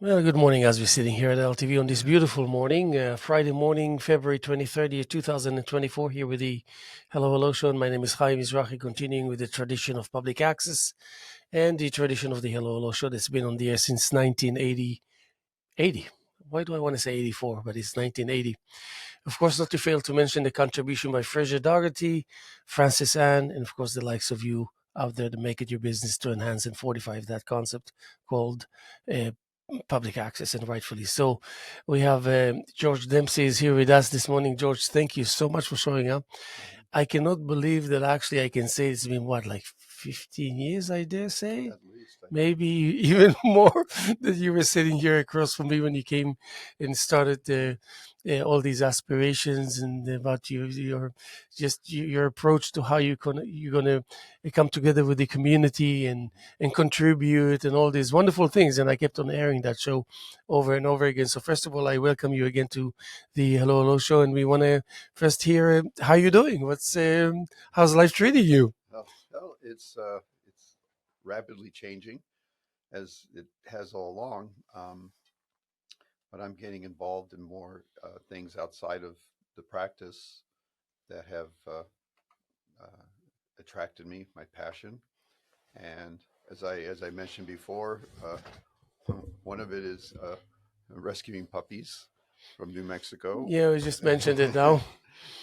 Well, good morning as we're sitting here at LTV on this beautiful morning, Friday morning, February 23rd, 2024, here with the Hello Show. And my name is Haim Mizrahi, continuing with the tradition of public access and the tradition of the Hello Show that's been on the air since 1980. 80. Why do I want to say 84? But it's 1980. Of course, not to fail to mention the contribution by Fraser Dougherty, Francis Ann, and of course the likes of you out there to make it your business to enhance and fortify that concept called uh, public access, and rightfully so. We have George Dempsey is here with us this morning. George, thank you so much for showing up. I cannot believe that actually I can say it's been what, like 15 years, I dare say? At least, I think. Maybe even more, that you were sitting here across from me when you came and started all these aspirations and about your approach to how you're gonna come together with the community and contribute and all these wonderful things. And I kept on airing that show over and over again. So first of all, I welcome you again to the Hello Show, and we want to first hear how you're doing. How's life treating you? Well, it's rapidly changing as it has all along, but I'm getting involved in more things outside of the practice that have attracted me, my passion. And as I mentioned before, one of it is rescuing puppies from New Mexico. Yeah, we just mentioned it now.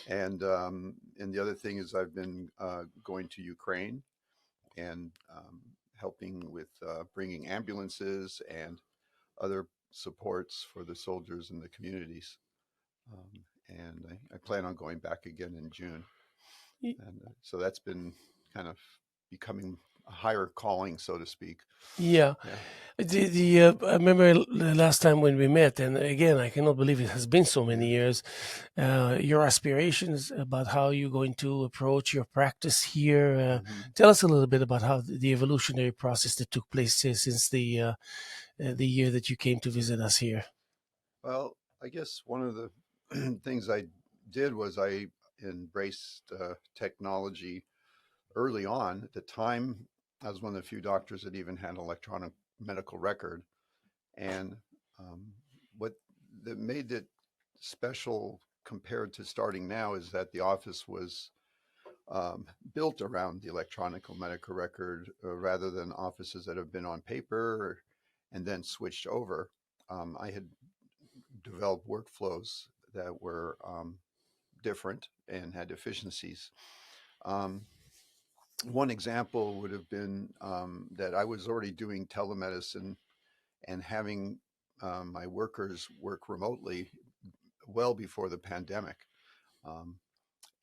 And the other thing is I've been going to Ukraine and helping with bringing ambulances and other supports for the soldiers in the communities. And I plan on going back again in June. And so that's been kind of becoming a higher calling, so to speak. Yeah. I remember the last time when we met, and again, I cannot believe it has been so many years. Your aspirations about how you're going to approach your practice here. Tell us a little bit about how the evolutionary process that took place since the year that you came to visit us here. Well, I guess one of the things I did was I embraced technology early on. At the time, I was one of the few doctors that even had an electronic medical record. And what that made it special compared to starting now is that the office was built around the electronic medical record rather than offices that have been on paper and then switched over. I had developed workflows that were different and had efficiencies. Um, One example would have been that I was already doing telemedicine and having my workers work remotely well before the pandemic. Um,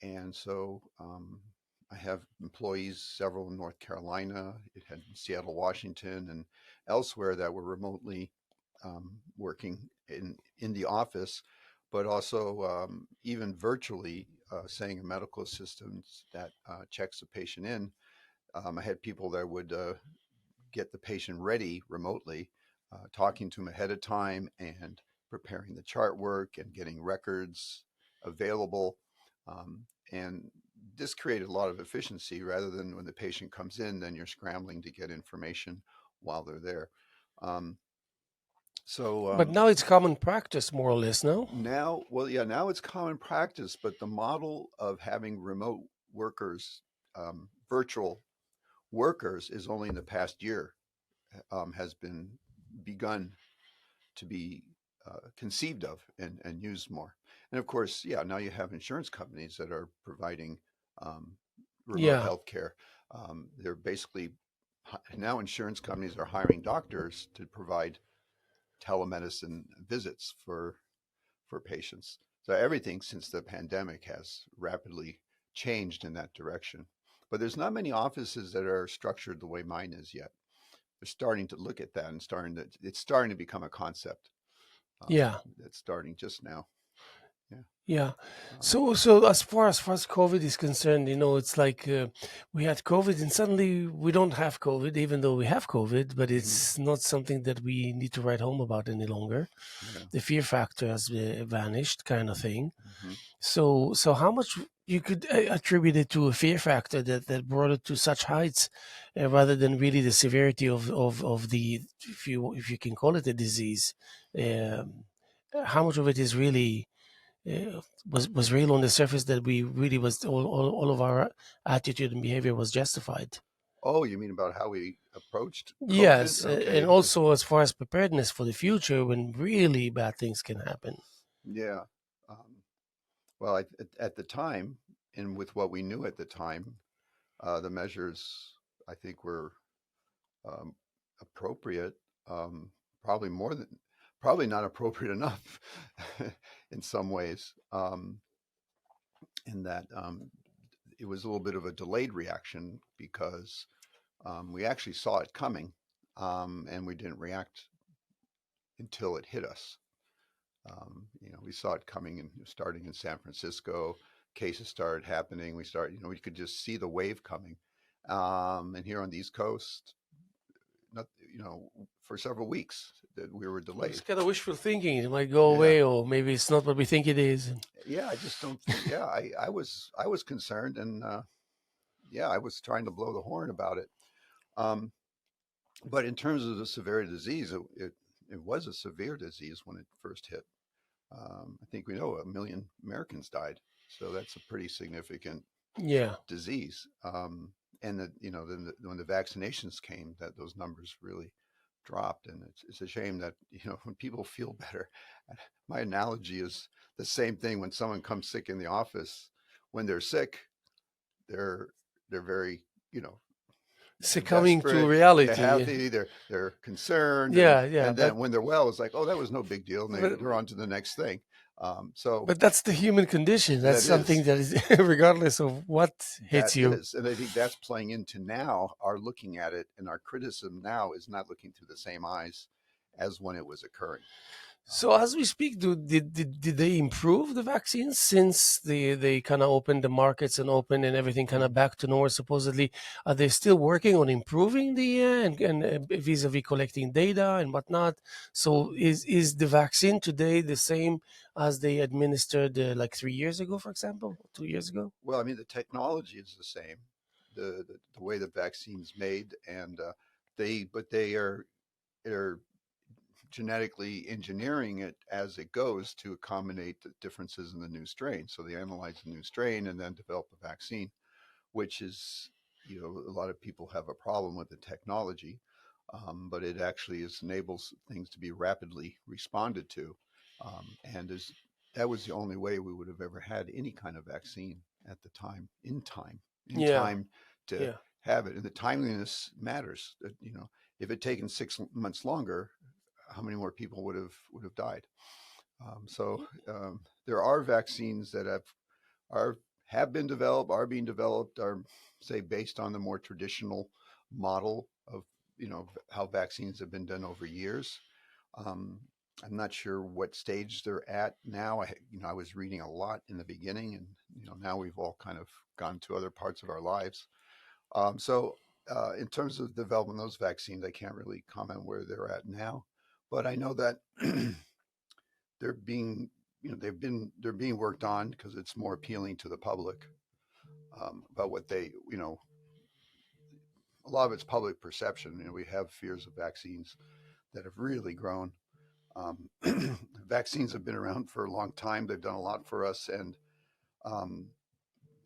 and so I have employees, several in North Carolina, it had Seattle, Washington, and elsewhere that were remotely working in the office, but also even virtually saying a medical assistant that checks the patient in. I had people that would get the patient ready remotely, talking to them ahead of time and preparing the chart work and getting records available. And this created a lot of efficiency rather than when the patient comes in, then you're scrambling to get information while they're there. Um, so But now it's common practice, more or less, no? Now, well, yeah, now it's common practice, but the model of having remote workers, virtual workers, is only in the past year has been begun to be conceived of and used more. And of course, yeah, now you have insurance companies that are providing um, remote Yeah. health care. They're basically now insurance companies are hiring doctors to provide telemedicine visits for patients. So everything since the pandemic has rapidly changed in that direction. But there's not many offices that are structured the way mine is yet. They're starting to look at that and it's starting to become a concept. Yeah. That's starting just now. Yeah. Yeah. Um, So as far as COVID is concerned, it's like we had COVID and suddenly we don't have COVID, even though we have COVID, but mhm, it's not something that we need to write home about any longer. yeah. The fear factor has vanished, kind of thing. Mhm. So how much you could attribute it to a fear factor that brought it to such heights, rather than really the severity of the, if you can call it a disease. Um, how much of it is really was real on the surface, that we really was all of our attitude and behavior was justified. Oh, you mean about how we approached COVID? Yes, and Okay. also as far as preparedness for the future when really bad things can happen. Yeah. Um, well, at the time, and with what we knew at the time, the measures I think were um, appropriate. Um, probably more than, probably not appropriate enough in some ways. In that it was a little bit of a delayed reaction because we actually saw it coming, and we didn't react until it hit us. We saw it coming and starting in San Francisco. Cases started happening. We could just see the wave coming. And here on the East Coast, not, for several weeks that we were Well, it's delayed. kind of wishful thinking. It might go Yeah, away, or maybe it's not what we think it is. yeah. I just don't think. Yeah, I was concerned, and yeah, I was trying to blow the horn about it. Um, but in terms of the severity of the disease, it was a severe disease when it first hit. I think we know 1 million Americans died, so that's a pretty significant Yeah. disease. And then when the vaccinations came, that those numbers really dropped, and it's a shame that when people feel better. My analogy is the same thing when someone comes sick in the office. When they're sick, they're they're very you know Succumbing to desperate, they're reality. healthy, they're concerned, and Yeah, yeah, and then when they're well, it's like, oh, that was no big deal, and but they're on to the next thing. So but that's the human condition. That's that something is that is regardless of what that hits you. is, and I think that's playing into now our looking at it, and our criticism now is not looking through the same eyes as when it was occurring. So as we speak, did they improve the vaccines since they kind of opened the markets and opened and everything kind of Um, back to normal? Supposedly, are they still working on improving the and vis-a-vis collecting data and whatnot? So is the vaccine today the same as they administered like 3 years ago, for example, 2 years ago? well, I mean, the technology is the same, the way the vaccine's made, and they're genetically engineering it as it goes to accommodate the differences in the new strain. So they analyze the new strain and then develop a vaccine, which is, a lot of people have a problem with the technology, but it actually enables things to be rapidly responded to. And that was the only way we would have ever had any kind of vaccine at the time, in Yeah, time to yeah. have it. And the timeliness matters. If it had taken 6 months longer, how many more people would have died? So there are vaccines that are have been developed, are being developed, are say based on the more traditional model of how vaccines have been done over years. Um, I'm not sure what stage they're at now. I was reading a lot in the beginning, and now we've all kind of gone to other parts of our lives. So in terms of developing those vaccines, I can't really comment where they're at now, but I know that they're being they're being worked on because it's more appealing to the public, about what they a lot of it's public perception. We have fears of vaccines that have really grown. um, Vaccines have been around for a long time. They've done a lot for us, and um,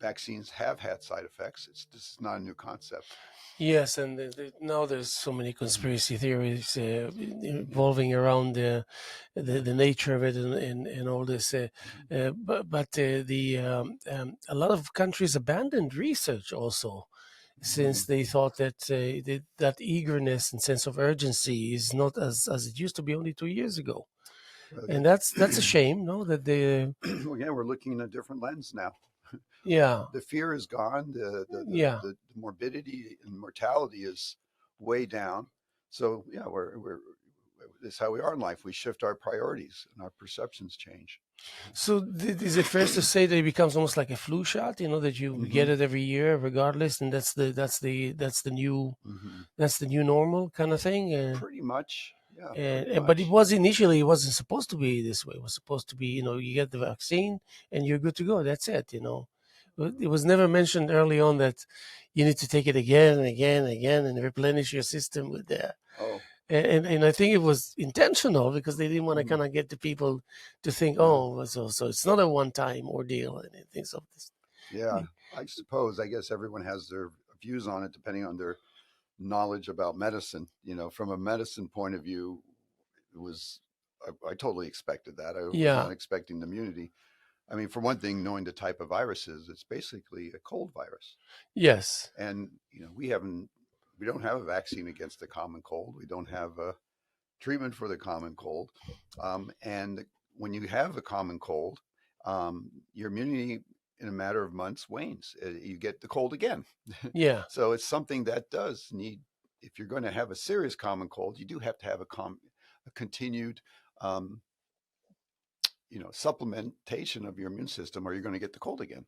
vaccines have had side effects. This is not a new concept. Yes, and now there's so many conspiracy theories revolving around the nature of it and all this. But a lot of countries abandoned research also, Mm-hmm. since they thought that that eagerness and sense of urgency is not as it used to be only 2 years ago, Well, and that's a shame. No, that they again, we're looking in a different lens now. yeah, The fear is gone. yeah. The morbidity and mortality is way down. So yeah, we're this is how we are in life. We shift our priorities and our perceptions change. So is it fair to say that it becomes almost like a flu shot? You know that you Hmm. get it every year, regardless, and Hmm. that's the new normal kind of thing. Pretty much. Yeah, pretty And but it much. was initially it wasn't supposed to be this way. It was supposed to be, you get the vaccine and you're good to go. That's it. But it was never mentioned early on that you need to take it again and again and again and replenish your system with that. Oh, And I think it was intentional because they didn't want to mhm, kind of get the people to think, yeah. oh, so it's not a one-time ordeal and things of this. Yeah, I suppose. I guess everyone has their views on it depending on their knowledge about medicine. From a medicine point of view, it was I totally expected that. I was Yeah. not expecting the immunity. I mean, for one thing, knowing the type of viruses, it's basically a cold virus, Yes. and we don't have a vaccine against the common cold. We don't have a treatment for the common cold, and when you have a common cold, your immunity in a matter of months wanes. You get the cold again. Yeah. So it's something that does need, if you're going to have a serious common cold, you do have to have a continued, um, supplementation of your immune system, or you're going to get the cold again.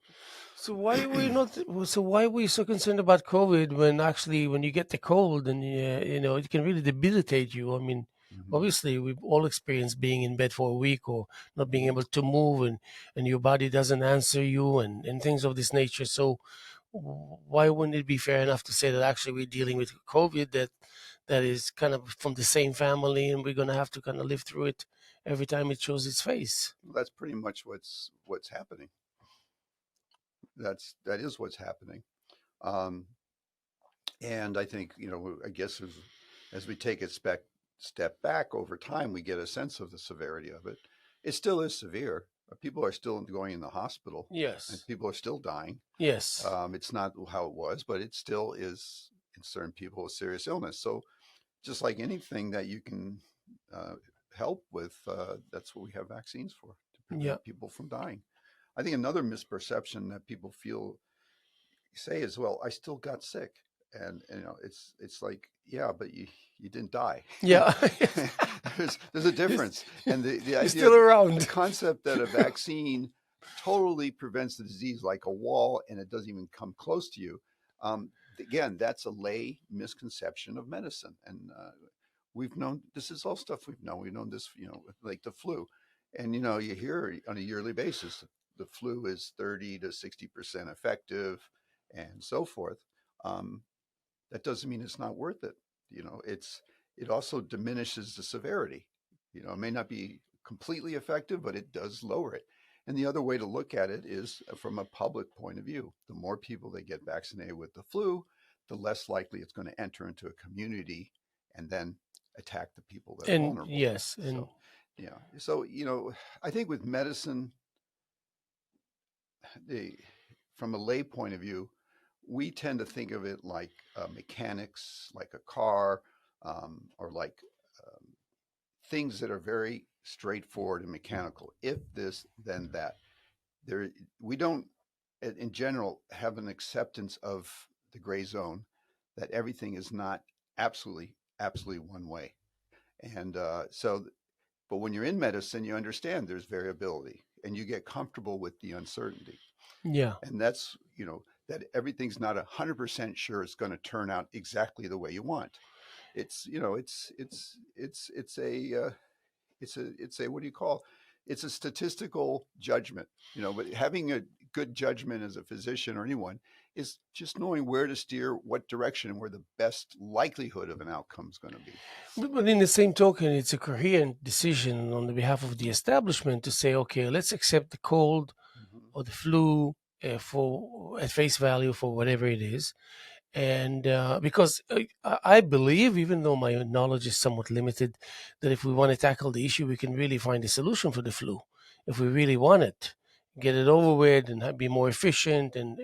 So why were you not? So why were you so concerned about COVID when actually when you get the cold and it can really debilitate you? I mean, Hmm. obviously we've all experienced being in bed for a week or not being Hmm. able to move and your body doesn't answer you and things of this nature. So why wouldn't it be fair enough to say that actually we're dealing with COVID that is kind of from the same family and we're gonna have to kind of live through it every time it shows its face? Well, that's pretty much what's happening. That is what's happening. Um, And I think, I guess as we take a step back over time, we get a sense of the severity of it. It still is severe. People are still going in the hospital and Yes. people are still dying. Yes. It's not how it was, but it still is in certain people a serious illness. So just like anything that you can uh, help with, that's what we have vaccines for, to Yeah. prevent people from dying. I think another misperception that people feel say is, well, I still got sick, and it's like, yeah, but you didn't die. Yeah. There's a He's, difference, and the he's idea, still the around. concept that a vaccine totally prevents the disease like a wall, and it doesn't even come close to you. Again, that's a lay misconception of medicine, and we've known this is all stuff we've known. We've known this, like the flu, and you hear on a yearly basis the flu is 30 to 60% effective and so forth. Um, that doesn't mean it's not worth it. It also diminishes the severity. It may not be completely effective, but it does lower it. And the other way to look at it is from a public point of view. The more people that get vaccinated with the flu, the less likely it's going to enter into a community and then attack the people that are And vulnerable. yes, and So, yeah. So, I think with medicine, the from a lay point of view, we tend to think of it like mechanics, like a car, or like um, things that are very straightforward and mechanical. If this, then that. There, we don't, in general, have an acceptance of the gray zone that everything is not absolutely one way. And but when you're in medicine, you understand there's variability, and you get comfortable with the uncertainty. yeah, And that's that everything's not 100% sure it's going to turn out exactly the way you want. It's what do you call, it's a statistical judgment. But having a good judgment as a physician or anyone is just knowing where to steer, what direction, and where the best likelihood of an outcome is going to be. but in the same token, it's a coherent decision on the behalf of the establishment to say, okay, let's accept the cold Hmm. or the flu for at face value for whatever it is, and because I believe, even though my knowledge is somewhat limited, that if we want to tackle the issue, we can really find a solution for the flu. If we really want it, get it over with, and be more efficient, and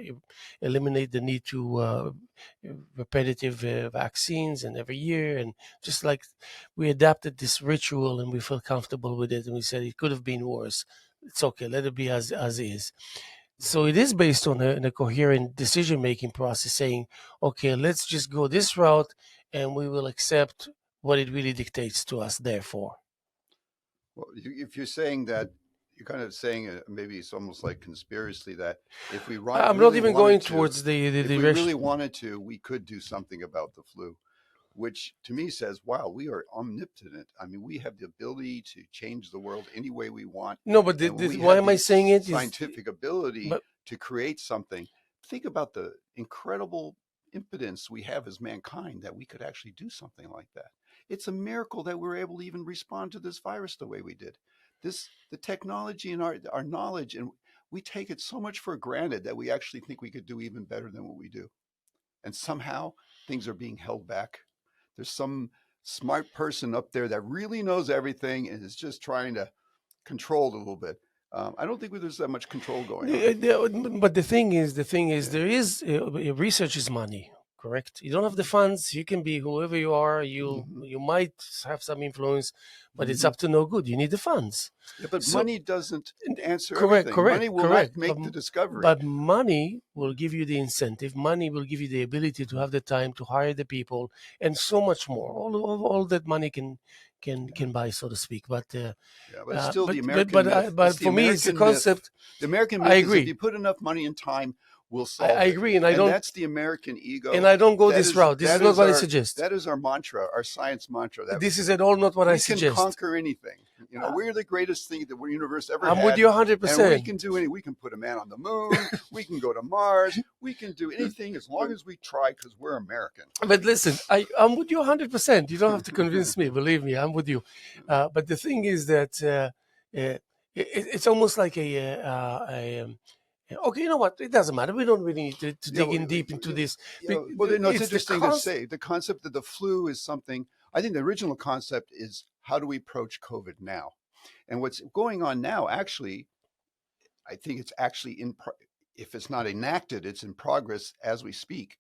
eliminate the need to repetitive vaccines and every year, and just like we adapted this ritual and we feel comfortable with it, and we said it could have been worse. It's okay. Let it be as is. So Hmm. it is based on a coherent decision making process saying, okay, let's just go this route and we will accept what it really dictates to us, therefore. Well, if you're saying that you're kind of saying maybe it's almost like conspiracy that if we I'm not really even going wanted to, towards the if we really direction. wanted to, we could do something about the flu, which to me says, wow, we are omnipotent. I mean, we have the ability to change the world any way we want. No, but And when we why have am I the saying it is, scientific ability but to create something, think about the incredible impotence we have as mankind that we could actually do something like that. It's a miracle that we're able to even respond to this virus the way we did. The technology and our knowledge, and we take it so much for granted that we actually think we could do even better than what we do. And somehow things are being held back. There's some smart person up there that really knows everything and is just trying to control it a little bit. I don't think there's that much control going on. but the thing is, Yeah. there is research is money, correct? You don't have the funds. You can be whoever you are. You Hmm. you might have some influence, but it's Hmm. up to no good. You need the funds. Yeah, but So money doesn't answer correct, everything. correct, Money will not correct. make the discovery. But money will give you the incentive. Money will give you the ability to have the time to hire the people and so much more. All that money Yeah. can buy, so to speak. Yeah, but it's still the But American myth. It's but the for me, it's the American myth. concept. The American I myth is if agree. you put enough money and time, we'll I solve it. agree, And that's the American and ego. I don't go That this is route. This is that not is what I our suggest. that is our mantra, our science mantra. That This is at all not what I we can suggest. conquer anything. You know, we're the greatest thing that the universe ever I'm with had, you 100%. and we can do any. We can put a man on the moon. We can go to Mars. We can do anything as long as we try, because we're American. But listen, I'm with you 100%. You don't have to convince me. Believe me, I'm with you. But the thing is that it's almost like okay, you know what? It doesn't matter. We don't really need to Yeah, dig in deep into this. well, no, it's It's the interesting to concept. say the concept of the flu is something. I think the original concept is how do we approach COVID now, and what's going on now. Actually, I think it's actually if it's not enacted, it's in progress as we speak.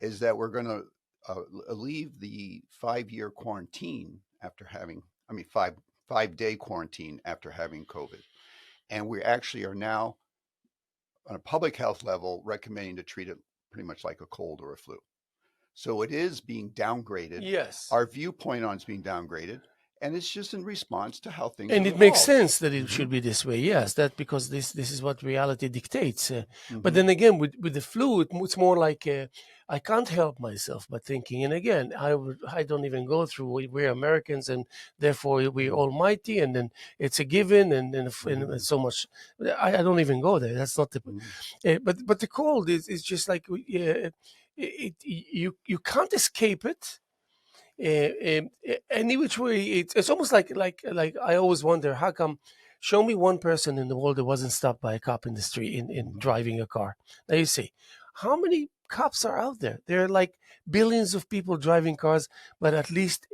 Is that we're going to leave the 5 year quarantine after having, I mean, 5 day quarantine after having COVID, and we actually are now on a public health level recommending to treat it pretty much like a cold or a flu. So it is being downgraded. Yes. Our viewpoint on it's being downgraded, and it's just in response to how things And have it makes evolved. sense that it Hmm. should be this way. Yes, that because this is what reality dictates. But Hmm. then again, with the flu, it's more like I can't help myself but thinking. And again, I don't even go through. We're Americans, and therefore we're Hmm. almighty, and then it's a given, and Hmm. so much. I don't even go there. That's not the. Hmm. But the cold is just like you can't escape it any which way. It's almost like I always wonder how come. Show me one person in the world that wasn't stopped by a cop in the street in Hmm. driving a car. Now you see, how many cops are out there? There are like billions of people driving cars, but at least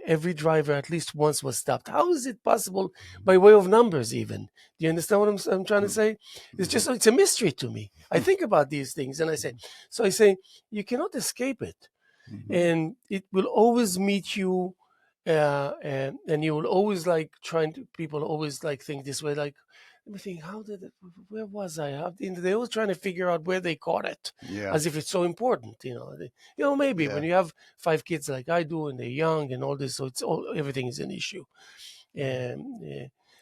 every driver at least once was stopped. How is it possible by way of numbers? Even do you understand what I'm trying to say? Hmm. It's a mystery to me. I think about these things and I say you cannot escape it, Hmm. and it will always meet you, and you will always like trying to people always like think this way, like let me think, how did it, where was I, they're always trying to figure out where they caught it, Yeah. as if it's so important, maybe when Yeah. you have 5 kids like I do and they're young and all this, so it's all everything is an issue. And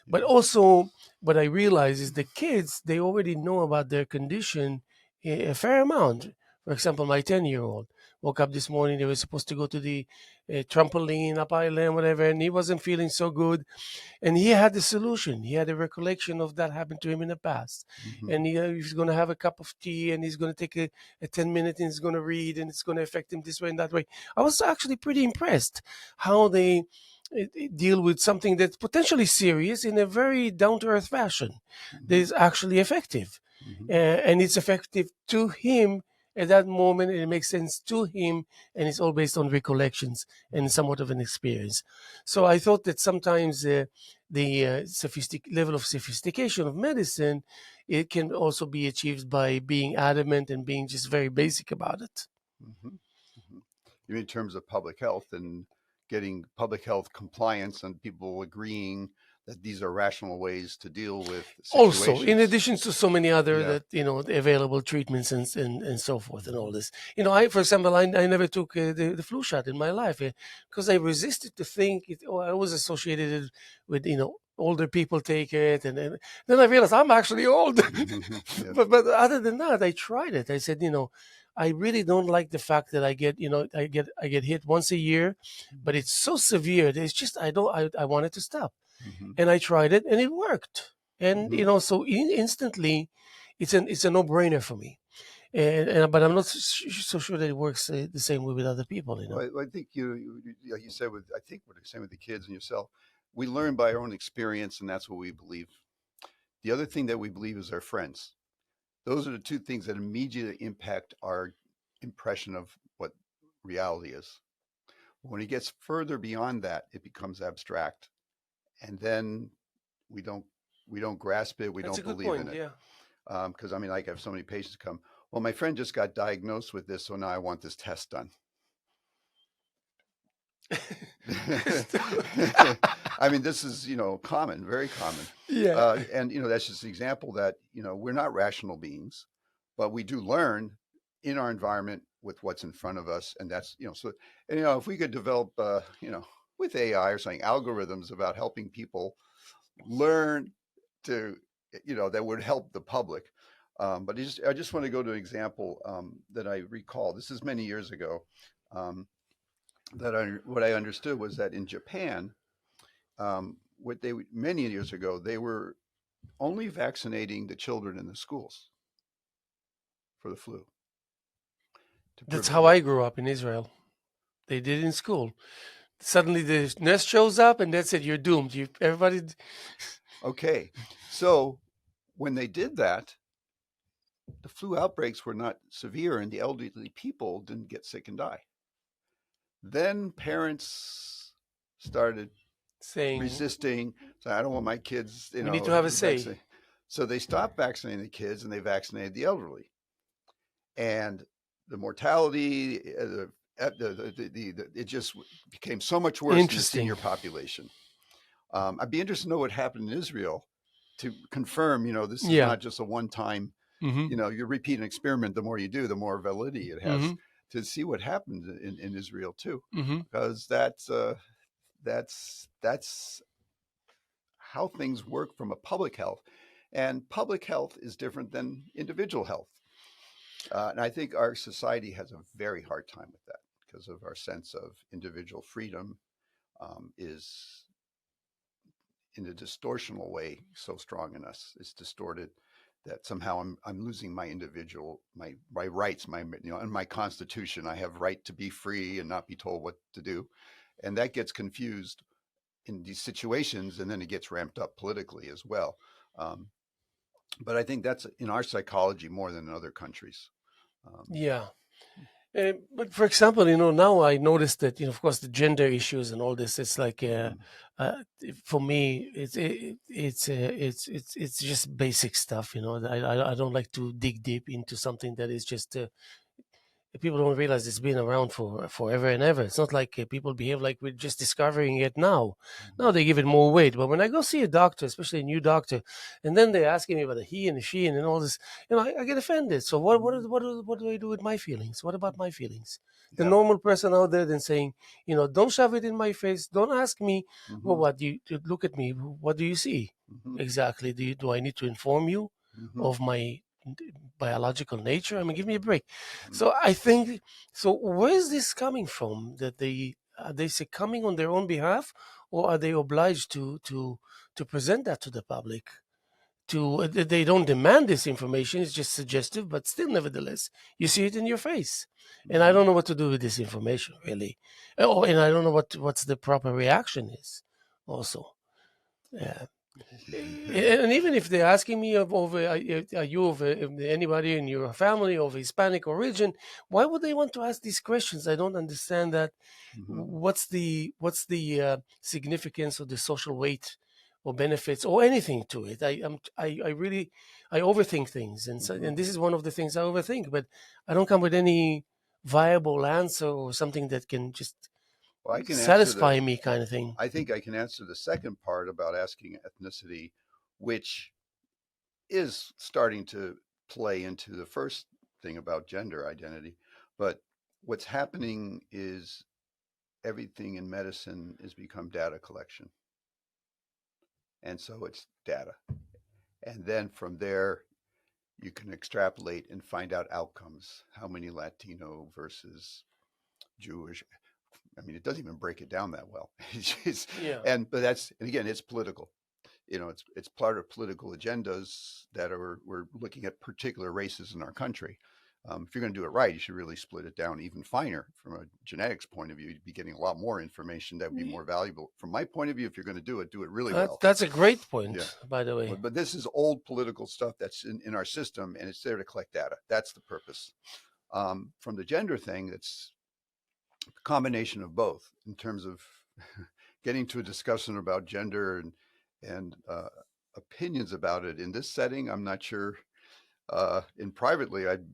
but Yeah. also what I realize is the kids, they already know about their condition a fair amount. For example, my 10-year-old woke up this morning. They were supposed to go to the trampoline up island, whatever, and he wasn't feeling so good. And he had the solution. He had a recollection of that happened to him in the past. Hmm. And he's going to have a cup of tea and he's going to take a 10 minute and he's going to read and it's going to affect him this way and that way. I was actually pretty impressed how they deal with something that's potentially serious in a very down to earth fashion that Hmm. is actually effective. Hmm. And it's effective to him at that moment. It makes sense to him, and it's all based on recollections and somewhat of an experience. So I thought that sometimes the level of sophistication of medicine, it can also be achieved by being adamant and being just very basic about it. Hmm. Hmm. You mean in terms of public health and getting public health compliance and people agreeing that these are rational ways to deal with Also, in situations? addition to so many other Yeah. that available treatments and so forth and all this, I, for example, I never took the flu shot in my life because I resisted to think it. Or I was associated it with older people take it, and then I realized I'm actually old. Yes. But other than that, I tried it. I said, I really don't like the fact that I get hit once a year, but it's so severe that it's just I don't I wanted to stop, Mm-hmm. and I tried it, and it worked, and Mm-hmm. so instantly, it's a no brainer for me, and but I'm not so sure that it works the same way with other people. Well, I think like you said, with I think what you're saying with the kids and yourself, we learn by our own experience, and that's what we believe. The other thing that we believe is our friends. Those are the two things that immediately impact our impression of what reality is. When it gets further beyond that, it becomes abstract, and then we don't we don't grasp it. We That's a don't good believe in point. it. Yeah. Because I mean, like I have so many patients come. Well, my friend just got diagnosed with this, so now I want this test done. I mean, this is common, very common, Yeah. and that's just an example that we're not rational beings, but we do learn in our environment with what's in front of us, and that's so. And if we could develop with AI or something algorithms about helping people learn to that would help the public. But I just want to go to an example that I recall. This is many years ago. Um, what I understood was that in Japan, what they many years ago they were only vaccinating the children in the schools for the flu to That's how prevent. I grew up in Israel. They did it in school. Suddenly the nurse shows up, and that's it. You're doomed. Everybody. Okay, so when they did that, the flu outbreaks were not severe, and the elderly people didn't get sick and die. Then parents started Saying resisting. So I don't want my kids, we need to have a say. vaccinated. So they stopped vaccinating the kids and they vaccinated the elderly. And the mortality, it just became so much worse in the Interesting. senior population. I'd be interested to know what happened in Israel to confirm, this is Yeah. not just a one-time, Mm-hmm. you repeat an experiment, the more you do, the more validity it has. Mm-hmm. To see what happened in Israel too, Mm-hmm. because that's how things work from a public health, and public health is different than individual health. And I think our society has a very hard time with that because of our sense of individual freedom is in a distortional way so strong in us. It's distorted that somehow I'm losing my individual my rights, in my constitution I have right to be free and not be told what to do, and that gets confused in these situations, and then it gets ramped up politically as well. Um, but I think that's in our psychology more than in other countries. Um, Yeah. But for example, now I noticed that, of course, the gender issues and all this. It's like, mhm, uh, for me, it's just basic stuff. I don't like to dig deep into something that is just people don't realize it's been around for forever and ever. It's not like people behave like we're just discovering it now. Now mhm, they give it more weight. But when I go see a doctor, especially a new doctor, and then they're asking me about a he and a she and all this, I get offended. So mhm. what do I do with my feelings? What about my feelings? The Yeah. normal person out there then saying, don't shove it in my face. Don't ask me, well, Hmm. what do you look at me? What do you see Hmm. exactly? Do I need to inform you Hmm. of my biological nature? I mean, give me a break. Hmm. So I think so. Where is this coming from? That they are they succumbing on their own behalf, or are they obliged to present that to the public? They don't demand this information; it's just suggestive, but still, nevertheless, you see it in your face. And I Hmm. don't know what to do with this information, really. Oh, and I don't know what's the proper reaction is. Also, yeah. And even if they're asking me are you of anybody in your family of Hispanic origin, why would they want to ask these questions? I don't understand that. Hmm. What's the significance of the social weight or benefits or anything to it? I really I overthink things, Hmm. and this is one of the things I overthink. But I don't come with any viable answer or something that can just Well, I can answer satisfy me, kind of thing. I think I can answer the second part about asking ethnicity, which is starting to play into the first thing about gender identity. But what's happening is everything in medicine has become data collection. And so it's data. And then from there, you can extrapolate and find out outcomes. How many Latino versus Jewish? I mean, it doesn't even break it down that well. Yeah. But that's, and again, it's political. It's part of political agendas that we're looking at particular races in our country. If you're going to do it right, you should really split it down even finer from a genetics point of view. You'd be getting a lot more information that would be more valuable. From my point of view, if you're going to do it really well. That's a great point, Yeah. by the way. But this is old political stuff that's in our system, and it's there to collect data. That's the purpose. From the gender thing, it's a combination of both in terms of getting to a discussion about gender and opinions about it. In this setting, I'm not sure. In privately, I'd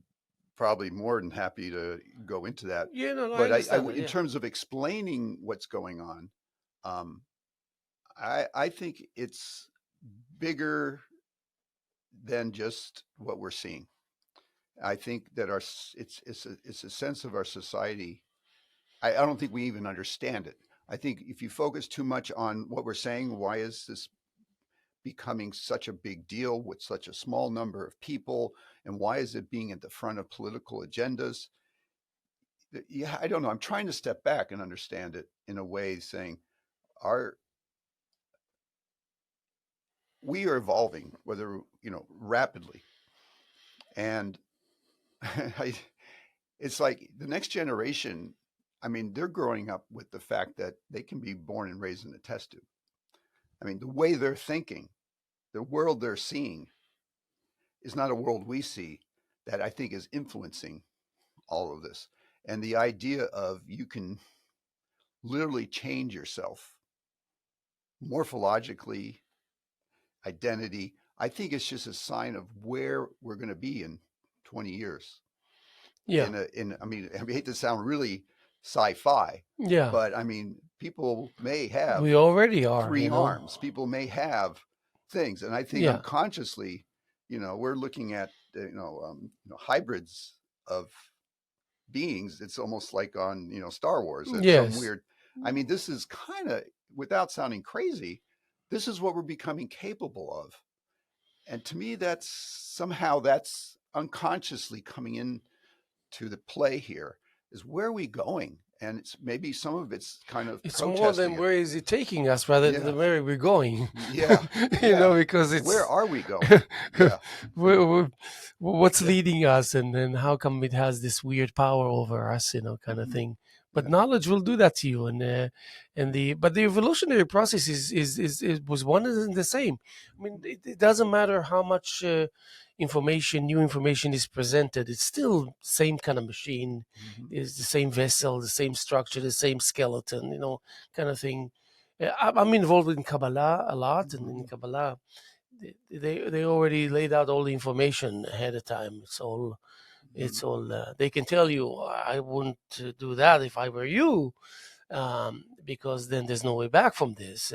probably more than happy to go into that. Yeah, no, But I understand that, in yeah. terms of explaining what's going on, I think it's bigger than just what we're seeing. I think that it's a sense of our society. I don't think we even understand it. I think if you focus too much on what we're saying, why is this becoming such a big deal with such a small number of people, and why is it being at the front of political agendas? Yeah, I don't know. I'm trying to step back and understand it in a way, saying, we are evolving, whether rapidly, and it's like the next generation. I mean, they're growing up with the fact that they can be born and raised in a test tube. I mean, the way they're thinking, the world they're seeing is not a world we see, that I think is influencing all of this. And the idea of you can literally change yourself morphologically, identity, I think it's just a sign of where we're going to be in 20 years. Yeah. I mean, I hate to sound really sci-fi, Yeah. but I mean, people may have We already are, three arms. People may have things, and I think unconsciously, we're looking at hybrids of beings. It's almost like on Star Wars. It's some weird. I mean, this is kind of, without sounding crazy, this is what we're becoming capable of, and to me, that's unconsciously coming in to the play here. Is where are we going? And it's maybe some of it's kind of it's more than where is it taking us rather than where we're going. Yeah. Because it's where are we going? Yeah. What's leading us, and then how come it has this weird power over us, kind of thing. But knowledge will do that to you, but the evolutionary process was one and the same. I mean, it doesn't matter how much new information is presented. It's still same kind of machine, is the same vessel, the same structure, the same skeleton, kind of thing. I'm involved in Kabbalah a lot, and in Kabbalah, they already laid out all the information ahead of time. It's all they can tell you. I wouldn't do that if I were you, because then there's no way back from this.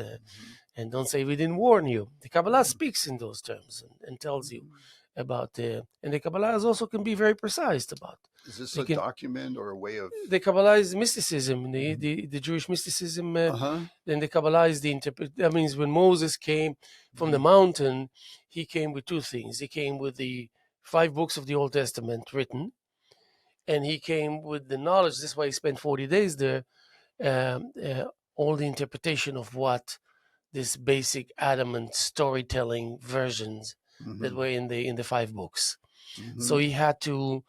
And don't say we didn't warn you. The Kabbalah speaks in those terms and tells you about and the Kabbalah also can be very precise about. Is this a document or a way of? The Kabbalah is mysticism, the Jewish mysticism. Then the Kabbalah is the interpret. That means when Moses came from the mountain, he came with two things. He came with the 5 books of the Old Testament written, and he came with the knowledge. This is why he spent 40 days there. All the interpretation of what this basic adamant storytelling versions that were in the 5 books. So he had to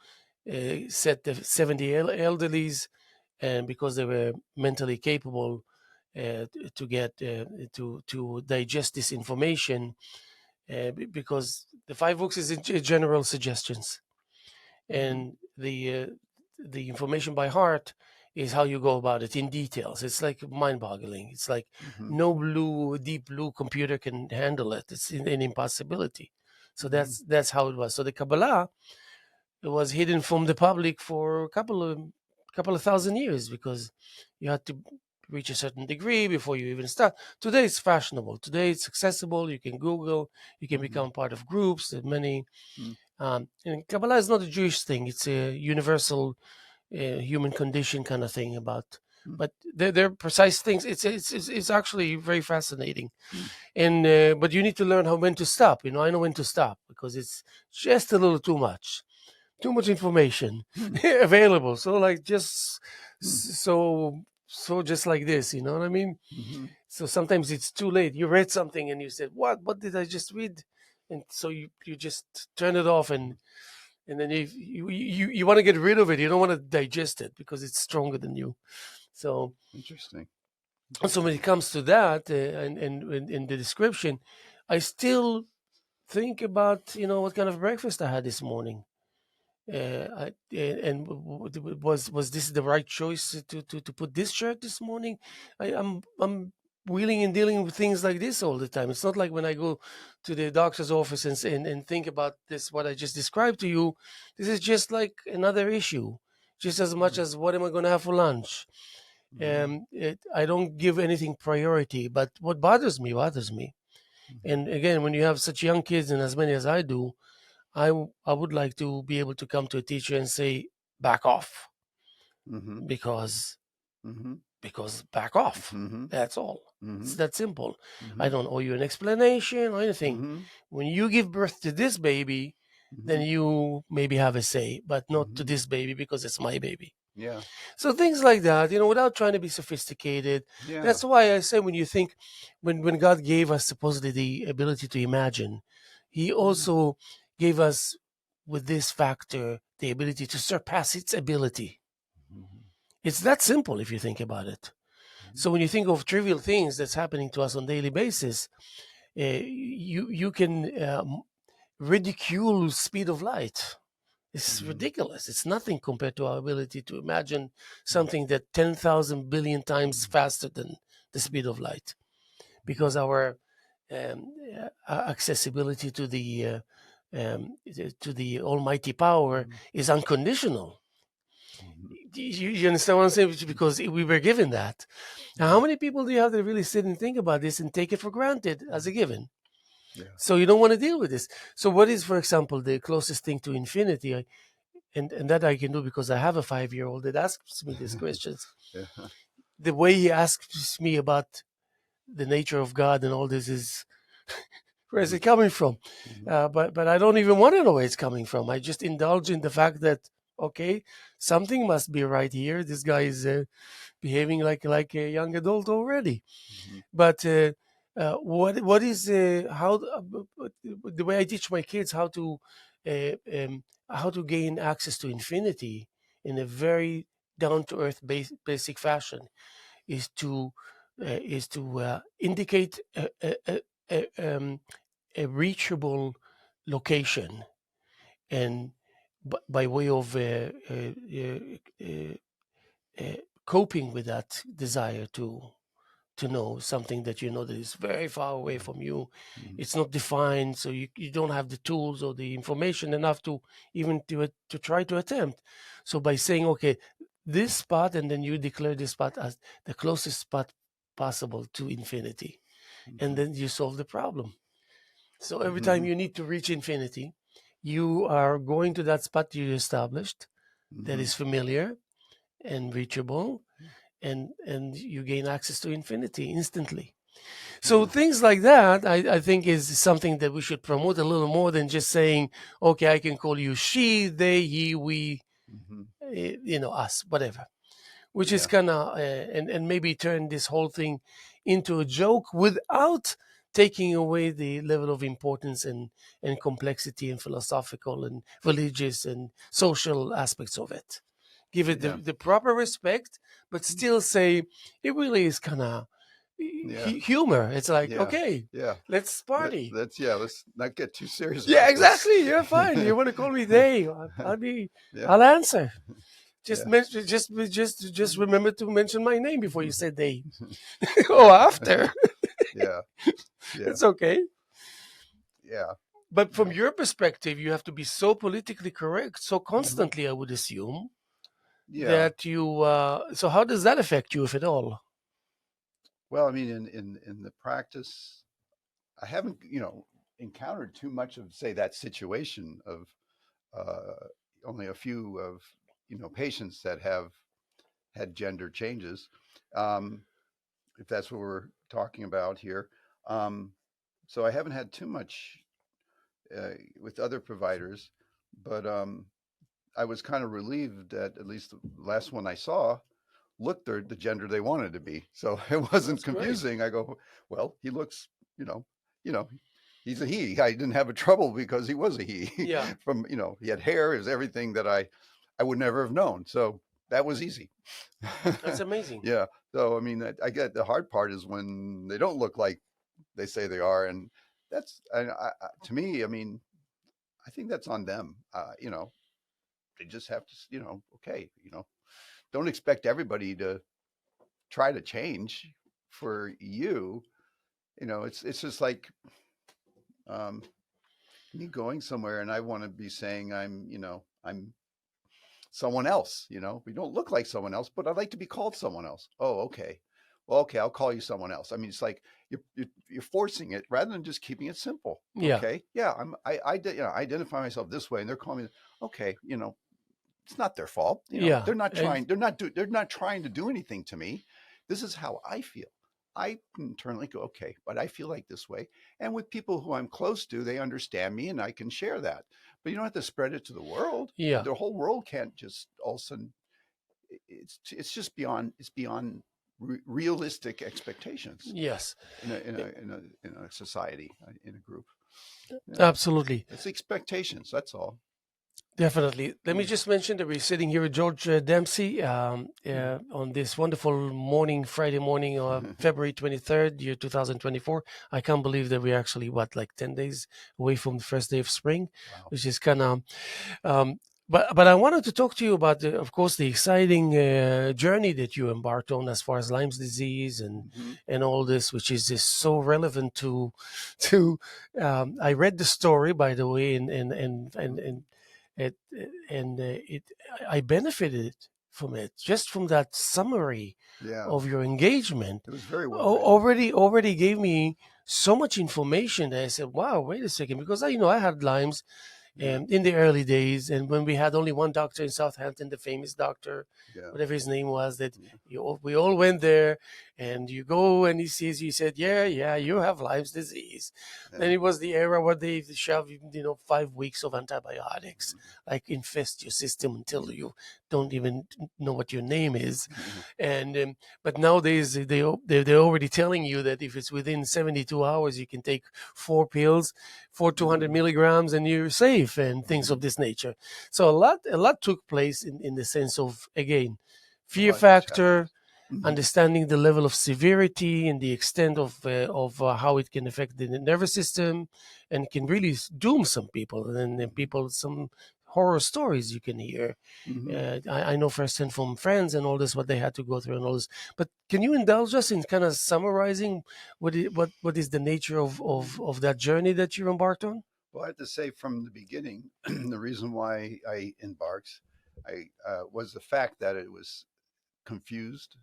set the 70 elderlies, and because they were mentally capable to get to digest this information, because the 5 books is general suggestions, and the information by heart is how you go about it in details. It's like mind-boggling. It's like no deep blue computer can handle it. It's an impossibility. So that's how it was. So the Kabbalah, it was hidden from the public for a couple of thousand years, because you had to reach a certain degree before you even start. Today it's fashionable. Today it's accessible. You can Google. You can become part of groups. There's many. And Kabbalah is not a Jewish thing. It's a universal human condition kind of thing about but they're precise things. It's actually very fascinating. And but you need to learn how when to stop. I know when to stop because it's just a little too much information available. So like just so just like this, you know what I mean? So sometimes it's too late. You read something and you said, what did I just read? And so you just turn it off, and then you want to get rid of it. You don't want to digest it because it's stronger than you. So Interesting. so when it comes to that, and in the description, I still think about what kind of breakfast I had this morning. And was this the right choice to put this shirt this morning? I'm wheeling and dealing with things like this all the time. It's not like when I go to the doctor's office and think about this, what I just described to you. This is just like another issue, just as much as what am I going to have for lunch. I don't give anything priority, but what bothers me bothers me. And again, when you have such young kids and as many as I do, I would like to be able to come to a teacher and say, back off, Mm-hmm. because Mm-hmm. back off. Mm-hmm. That's all. Mm-hmm. It's that simple. I Mm-hmm. don't owe you an explanation or anything. Mm-hmm. When you give birth to this baby, then Mm-hmm. you maybe have a say, but not to Mm-hmm. this baby because it's my baby. Yeah. So things like that, without trying to be sophisticated. Yeah. That's why I say when you think, when God gave us supposedly the ability to imagine, He Mm-hmm. also gave us with this factor the ability to surpass its ability. Mm-hmm. It's that simple if you think about it. So when you think of trivial things that's happening to us on a daily basis, you can ridicule speed of light. It's Mm-hmm. ridiculous. It's nothing compared to our ability to imagine something that 10,000 billion times faster than the speed of light, because our accessibility to the almighty power is unconditional. Mm-hmm. You understand what I'm saying? Because we were given that. Now, how many people do you have that really sit and think about this and take it for granted as a given? Yeah. So you don't want to deal with this. So what is, for example, the closest thing to infinity? And that I can do because I have a 5-year-old that asks me these questions. Yeah. The way he asks me about the nature of God and all this is, where is it coming from? Mm-hmm. But I don't even want to know where it's coming from. I just indulge in the fact that, okay, something must be right here. This guy is behaving like a young adult already. Mm-hmm. But what is how the way I teach my kids uh, how to gain access to infinity in a very down to earth basic fashion is to indicate a reachable location, and by way of uh, uh, coping with that desire to know something that that is very far away from you. Mm-hmm. It's not defined, so you don't have the tools or the information enough to even to try to attempt. So by saying, okay, this spot, and then you declare this spot as the closest spot possible to infinity, and Mm-hmm. then you solve the problem. So every time Mm-hmm. you need to reach infinity, you are going to that spot you established that Mm-hmm. is familiar and reachable, and you gain access to infinity instantly. So Yeah. things like that, I think, is something that we should promote a little more than just saying, okay, I can call you she, they, he, we, Mm-hmm. us, whatever. Which is Yeah. kind of and maybe turn this whole thing into a joke without taking away the level of importance and complexity and philosophical and religious and social aspects of it. Give it Yeah. the proper respect, but still say it really is kind of Yeah. humor. It's like, Yeah. okay, Yeah. let's party. Let's yeah. Let's not get too serious Yeah, about this. exactly. You're fine. You want to call me they? Yeah. I'll answer. Just Yeah. mention, just remember to mention my name before you say they. Oh, after. Yeah. Yeah. It's okay. Yeah. But from Yeah. your perspective, you have to be so politically correct so Mm-hmm. constantly, I would assume, Yeah. that you. So, how does that affect you, if at all? Well, I mean, in the practice, I haven't, encountered too much of, say, that situation of only a few of, patients that have had gender changes, if that's what we're talking about here. Um, so I haven't had too much with other providers, but I was kind of relieved that at least the last one I saw looked the gender they wanted to be. So it wasn't That's great. confusing. I go, well, he looks, you know, he's a he. I didn't have a trouble because he was a he. Yeah, From he had hair, is everything that I would never have known. So that was easy. that's amazing. Yeah. So I mean, I get the hard part is when they don't look like they say they are, and that's to me. I mean, I think that's on them. They just have to, okay, don't expect everybody to try to change for you. It's just like um, me going somewhere and I want to be saying I'm someone else. We don't look like someone else, but I'd like to be called someone else. Oh, okay. Well, okay, I'll call you someone else. I mean, it's like you're forcing it rather than just keeping it simple. Yeah, Okay, yeah, I identify myself this way, and they're calling me. Okay, it's not their fault. yeah, They're not and trying. They're not trying to do anything to me. This is how I feel. I internally go, okay, but I feel like this way. And with people who I'm close to, they understand me, and I can share that. But you don't have to spread it to the world. yeah, The whole world can't just all of a sudden. It's just beyond. It's beyond realistic expectations yes, in a society, in a group. Yeah, absolutely. it's expectations. That's all. Definitely. Let me Mm. just mention that we're sitting here with George Dempsey Mm. on this wonderful morning, Friday morning, February 23rd, year 2024. I can't believe that we're actually, like 10 days away from the first day of spring, Wow. which is kind of. Um, but I wanted to talk to you about, of course, the exciting journey that you embarked on as far as Lyme's disease Hmm. and all this, which is just so relevant to. I read the story, by the way, and it it I benefited from it just from that summary Yeah, of your engagement. it was very well written. Already gave me so much information that I said, "Wow, wait a second," because I had Lyme's Yeah, in the early days, and when we had only one doctor in Southampton, the famous doctor, yeah, whatever his name was, that yeah, we all went there, and you go and he sees you, he said, yeah, you have Lyme's disease. yeah. And it was the era where they shove 5 weeks of antibiotics, like infest your system until you don't even know what your name is. Mhm. And but nowadays they're already telling you that if it's within 72 hours, you can take 4 pills for 200 Mhm. milligrams and you're safe and things of Mhm. this nature. So a lot took place in the sense of, again, A fear lot has happened. factor, Mhm. understanding the level of severity and the extent of how it can affect the nervous system, and can really doom some people. And then people, some horror stories you can hear. Mhm. I know firsthand from friends and all this what they had to go through and all this. But can you indulge us in kind of summarizing what is the nature of that journey that you embarked on? Well, I have to say from the beginning, the reason why I embarked, I was the fact that it was confused,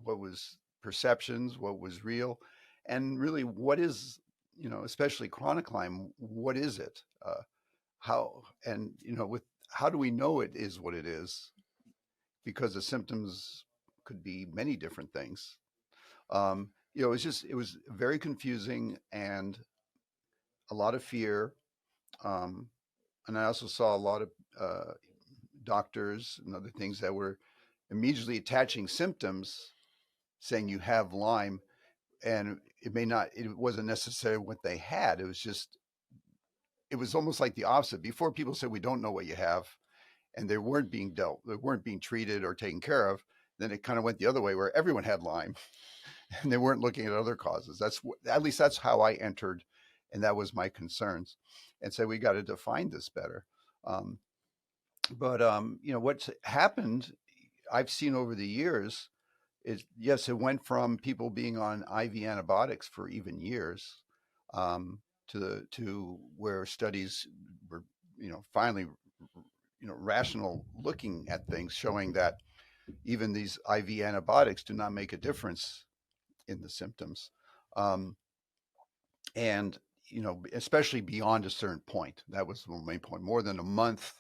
what was perceptions, what was real, and really what is, especially chronic Lyme, what is it? How and with how do we know it is what it is? Because the symptoms could be many different things. It was very confusing and a lot of fear. Um, and I also saw a lot of uh, doctors and other things that were immediately attaching symptoms, saying you have Lyme, and it wasn't necessarily what they had. It was almost like the opposite. Before people said we don't know what you have, and they weren't being treated or taken care of. Then it kind of went the other way, where everyone had Lyme, and they weren't looking at other causes. At least that's how I entered, and that was my concerns, and so we got to define this better. Um, but what's happened, I've seen over the years is yes, it went from people being on IV antibiotics for even years to where studies were, finally, rational looking at things, showing that even these IV antibiotics do not make a difference in the symptoms. Um, and especially beyond a certain point. That was the main point. More than a month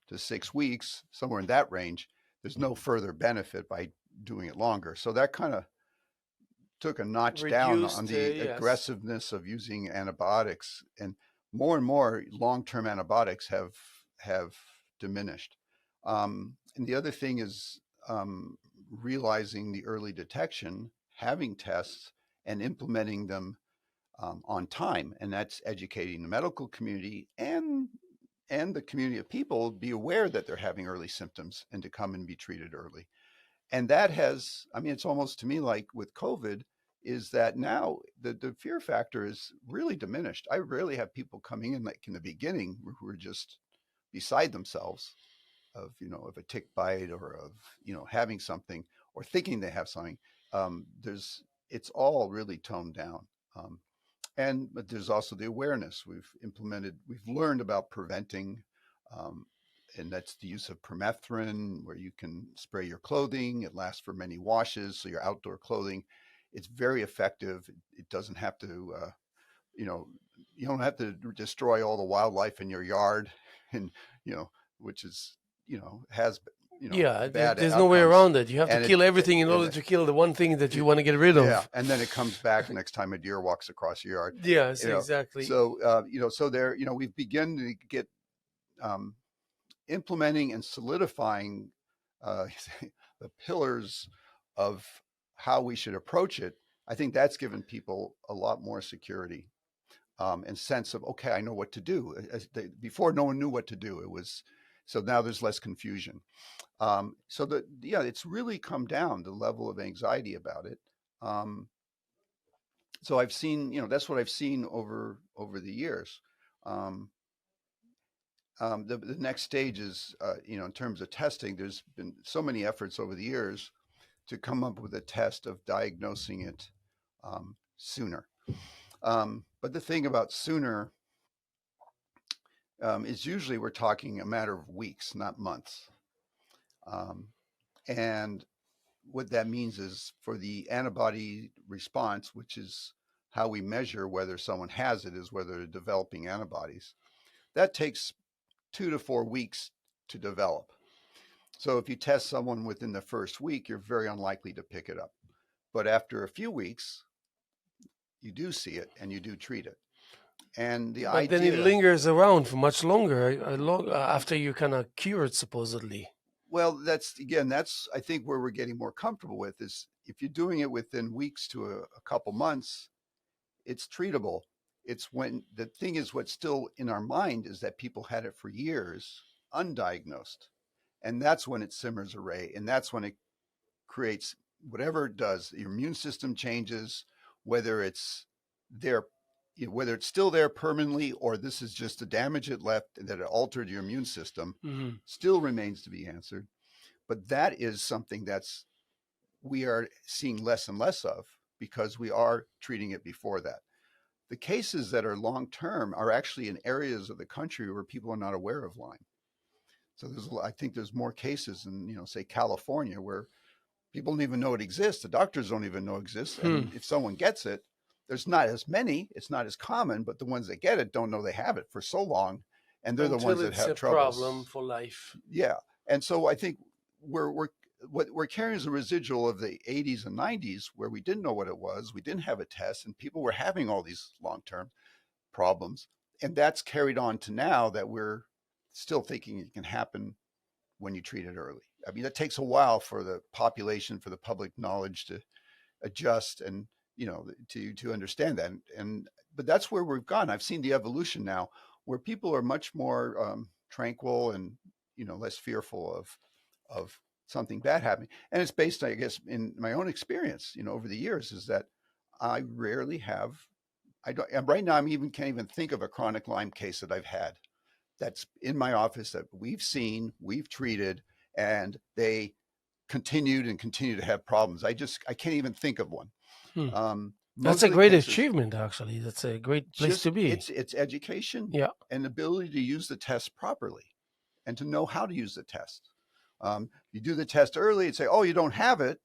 to 6 weeks, somewhere in that range, there's no further benefit by doing it longer. So that kind of took a notch down on Reduced, the yes. aggressiveness of using antibiotics, and more long-term antibiotics have diminished. And the other thing is realizing the early detection, having tests, and implementing them on time, and that's educating the medical community and the community of people be aware that they're having early symptoms and to come and be treated early. And that has, I mean, it's almost to me like with COVID, is that now the fear factor is really diminished. I rarely have people coming in like in the beginning who are just beside themselves of, of a tick bite or of, having something or thinking they have something. There's, it's all really toned down. Um, but there's also the awareness we've learned about preventing, um, and that's the use of permethrin, where you can spray your clothing. It lasts for many washes, so your outdoor clothing, it's very effective. It doesn't have to, you know, you don't have to destroy all the wildlife in your yard, and you know, which is, has, Yeah, bad there's no way outcomes. around it. You have to And kill everything in order and to kill the one thing that you it, want to get rid yeah, of. and then it comes back next time a deer walks across your yard. Yes, You know, exactly. so so there, we've begun to get um, implementing and solidifying uh, the pillars of how we should approach it. I think that's given people a lot more security, and sense of, okay, I know what to do. Before, no one knew what to do. It was, so now there's less confusion. So that, yeah, it's really come down the level of anxiety about it. Um, so I've seen, that's what I've seen over the years. Um, the next stage is, in terms of testing, there's been so many efforts over the years to come up with a test of diagnosing it sooner. But the thing about sooner is usually we're talking a matter of weeks, not months. Um, and what that means is for the antibody response, which is how we measure whether someone has it, is whether they're developing antibodies. That takes 2 to 4 weeks to develop. So if you test someone within the first week, you're very unlikely to pick it up. But after a few weeks, you do see it and you do treat it. And the But then it idea, lingers around for much longer, after you're kind of cured, supposedly. well, that's again, that's I think where we're getting more comfortable with is if you're doing it within weeks to a couple months, it's treatable. It's when the thing is, what's still in our mind is that people had it for years undiagnosed. And that's when it simmers array. And that's when it creates whatever it does. Your immune system changes, whether it's there, whether it's still there permanently, or this is just the damage it left and that it altered your immune system, Hmm. still remains to be answered. But that is something that's we are seeing less and less of because we are treating it before that. The cases that are long term are actually in areas of the country where people are not aware of Lyme. So I think there's more cases in, say California, where people don't even know it exists. The doctors don't even know it exists. Hmm. And if someone gets it, there's not as many, it's not as common, but the ones that get it don't know they have it for so long. And they're the Until ones that it's have a problem troubles. for life. Yeah. And so I think we're what we're carrying is a residual of the 80s and 90s where we didn't know what it was. We didn't have a test and people were having all these long-term problems. And that's carried on to now that we're still thinking it can happen when you treat it early. I mean, it takes a while for the population, for the public knowledge to adjust and, to understand that. And but that's where we've gone. I've seen the evolution now where people are much more tranquil and, less fearful of something bad happening. And it's based, I guess, in my own experience, over the years, is that I rarely have. I don't. And right now, can't even think of a chronic Lyme case that I've had that's in my office that we've seen, we've treated, and they continued and continue to have problems. I can't even think of one. Hmm. That's Most a of the great cases, achievement, actually. That's a great place to just be. it's education Yeah. and ability to use the test properly and to know how to use the test. You do the test early and say, "Oh, you don't have it."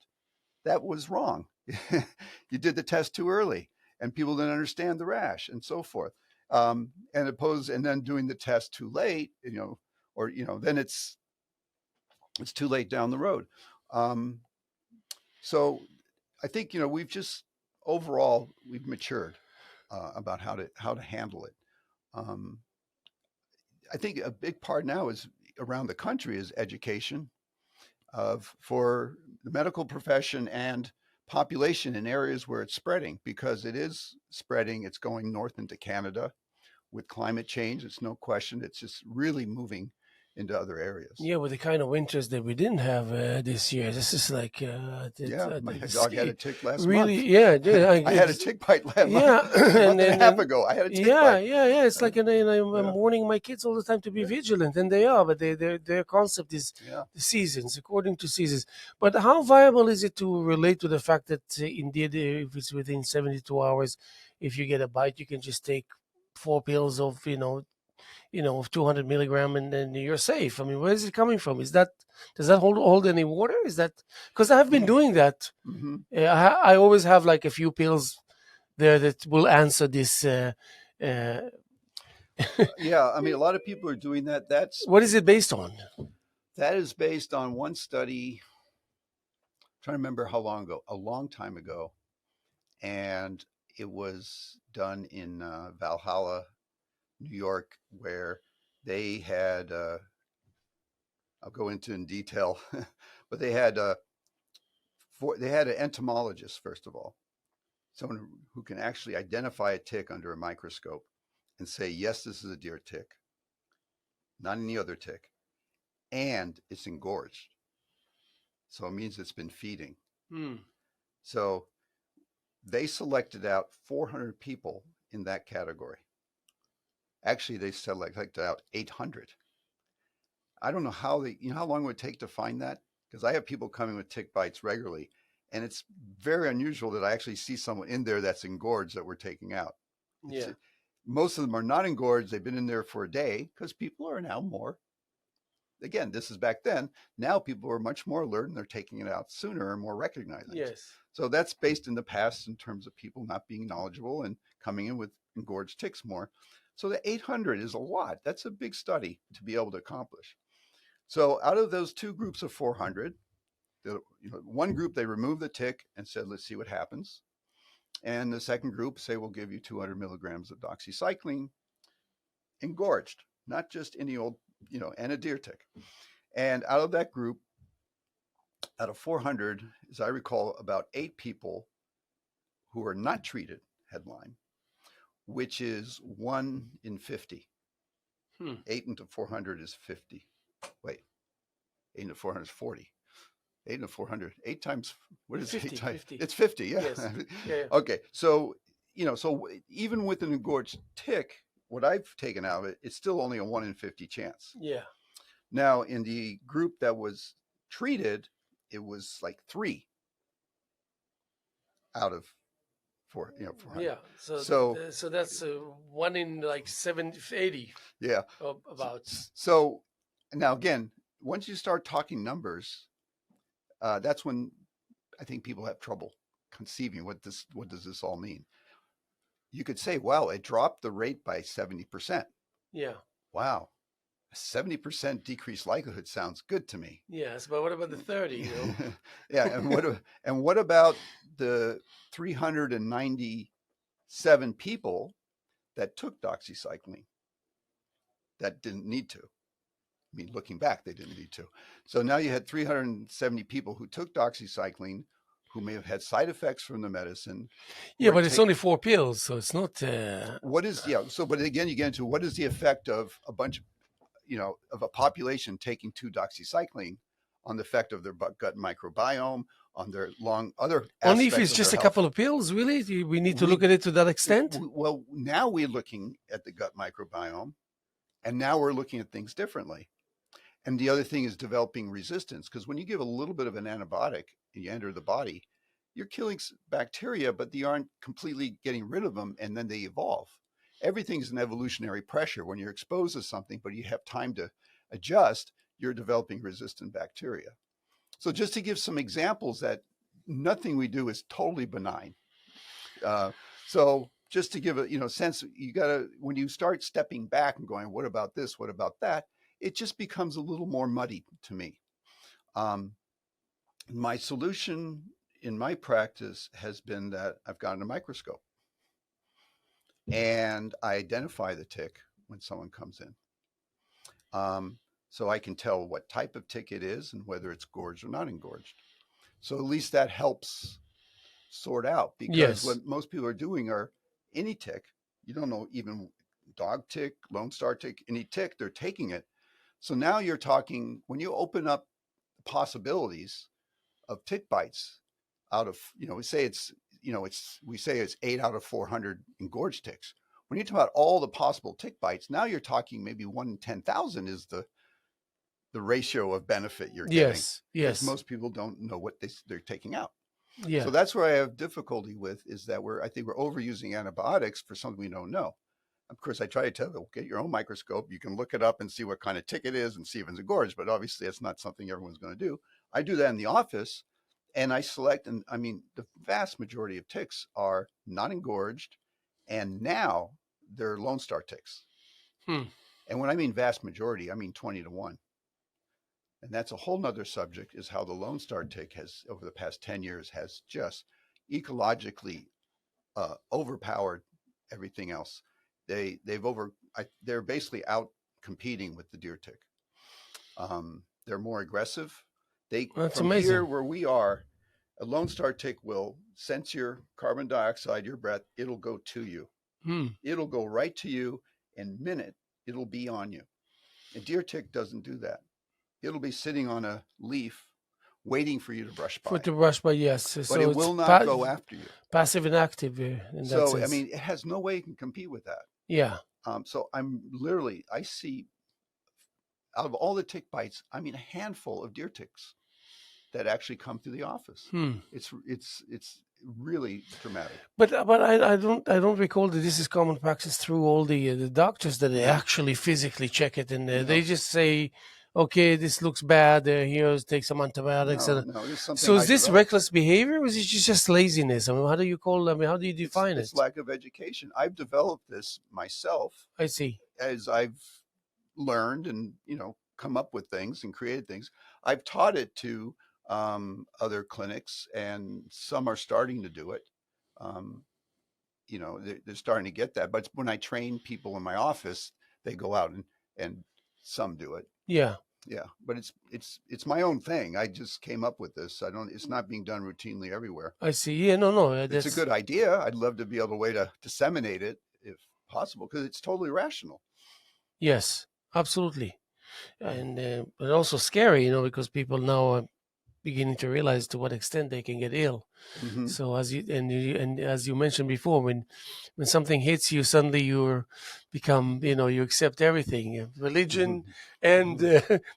That was wrong. You did the test too early, and people didn't understand the rash, and so forth. And then doing the test too late, or then it's it's too late down the road. Um, so I think we've just overall we've matured about how to handle it. Um, I think a big part now is around the country is education of for the medical profession and population in areas where it's spreading because it is spreading. It's going north into Canada with climate change. It's no question. It's just really moving into other areas. Yeah, with the kind of winters that we didn't have this year, this is like Yeah, my dog had a tick last really, month. yeah, I had a tick bite last yeah, a month and a half and ago. I had a tick yeah, bite. yeah. It's like, and I'm Yeah, warning my kids all the time to be yeah, vigilant, and they are. But their concept is yeah. the seasons, according to seasons. But how viable is it to relate to the fact that indeed, if it's within 72 hours, if you get a bite, you can just take 4 pills of of 200 milligram, and then you're safe. I mean, where is it coming from? Does that hold any water? Is that because I have been Mm, doing that? hmm I always have like a few pills there that will answer this. Uh, Yeah, I mean, a lot of people are doing that. what is it based on? That is based on one study. I'm trying to remember how long ago, a long time ago, and it was done in Valhalla, New York, where they had. I'll go into in detail, but they had an entomologist first of all, someone who can actually identify a tick under a microscope and say, yes, this is a deer tick, not any other tick, and it's engorged. So it means it's been feeding. Hmm. So they selected out 400 people in that category. Actually, they selected out 800. I don't know how how long it would take to find that? Because I have people coming with tick bites regularly, and it's very unusual that I actually see someone in there that's engorged that we're taking out. It's Yeah. most of them are not engorged. They've been in there for a day because people are now more. Again, this is back then. Now people are much more alert and they're taking it out sooner and more recognizing. Yes. So that's based in the past in terms of people not being knowledgeable and coming in with engorged ticks more. So the 800 is a lot. That's a big study to be able to accomplish. So out of those two groups of 400, one group they removed the tick and said, let's see what happens. And the second group say, we'll give you 200 milligrams of doxycycline, engorged, not just any old, and a deer tick. And out of that group, out of 400, as I recall, about 8 people who are not treated had Lyme, which is 1 in 50. Hmm. 8 into 400 is 50. Wait, 8 into 400 is 40. 8 into 400, 8 times, what is 50, 8 times? 50. It's 50, yeah. Yes. Yeah. Okay, so, so even with an engorged tick, what I've taken out of it, it's still only a 1 in 50 chance. Yeah. Now, in the group that was treated, it was like 3 out of 400. Yeah. So that's 1 in like 70, 80. Yeah. About. So now again, once you start talking numbers, that's when I think people have trouble conceiving what does this all mean. You could say, well, it dropped the rate by 70%. Yeah. Wow. 70% decreased likelihood sounds good to me. Yes, but what about the 30? Yeah, and what about the 397 people that took doxycycline that didn't need to? I mean, looking back, they didn't need to. So now you had 370 people who took doxycycline who may have had side effects from the medicine. Yeah, but it's only 4 pills, so it's not. But again, you get into what is the effect of a bunch of, of a population taking 2 doxycycline on the effect of their gut microbiome, on their other only if aspects it's of just their a health. couple of pills, really? We need to look at it to that extent? Well, now we're looking at the gut microbiome, and now we're looking at things differently. And the other thing is developing resistance, because when you give a little bit of an antibiotic and you enter the body, you're killing bacteria, but you aren't completely getting rid of them, and then they evolve. Everything's an evolutionary pressure. When you're exposed to something, but you have time to adjust, you're developing resistant bacteria. So just to give some examples that nothing we do is totally benign. So just to give a sense, you gotta, when you start stepping back and going, what about this? What about that? It just becomes a little more muddy to me. My solution in my practice has been that I've gotten a microscope and I identify the tick when someone comes in. So I can tell what type of tick it is and whether it's gorged or not engorged. So at least that helps sort out, because Yes. what most people are doing are any tick, you don't know, even dog tick, Lone Star tick, any tick, they're taking it. So now you're talking, when you open up the possibilities of tick bites out of, we say it's 8 out of 400 engorged ticks. When you talk about all the possible tick bites, now you're talking maybe 1 in 10,000 is the ratio of benefit you're getting, Yes. because Yes. most people don't know what they're taking out. Yeah. So that's where I have difficulty with, is that I think we're overusing antibiotics for something we don't know. Of course, I try to tell them, get your own microscope. You can look it up and see what kind of tick it is and see if it's engorged. But obviously, that's not something everyone's going to do. I do that in the office, and I select. And I mean, the vast majority of ticks are not engorged, and now they're Lone Star ticks. Hmm. And when I mean vast majority, I mean 20 to 1. And that's a whole nother subject, is how the Lone Star tick has, over the past 10 years, has just ecologically overpowered everything else. They're basically out competing with the deer tick. They're more aggressive. That's From amazing. here where we are, a Lone Star tick will sense your carbon dioxide, your breath. It'll go to you. It'll go right to you in a minute. It'll be on you. A deer tick doesn't do that. It'll be sitting on a leaf waiting for you to brush by. For the brush by, yes. But So it it's will not go after you. passive and active in that So, sense. I mean, it has no way it can compete with that. Yeah. So I see, out of all the tick bites, I mean, a handful of deer ticks that actually come through the office. It's really dramatic. But I don't recall that this is common practice through all the doctors, that they actually physically check it, and they just say, okay, this looks bad. Here, take some antibiotics. No, it's something. So is this reckless behavior, or is it just laziness? I mean, how do you define It's lack of education. I've developed this myself. I see. As I've learned and come up with things and created things. I've taught it to other clinics, and some are starting to do it. They're starting to get that. But when I train people in my office, they go out and some do it. Yeah. Yeah, but it's my own thing. I just came up with this. It's not being done routinely everywhere. I see. Yeah, no. It's a good idea. I'd love to be able to way to disseminate it if possible, because it's totally rational. Yes, absolutely. And also scary, because people now are beginning to realize to what extent they can get ill. Mm-hmm. So as you mentioned before, when something hits you, suddenly you become, you accept everything, religion and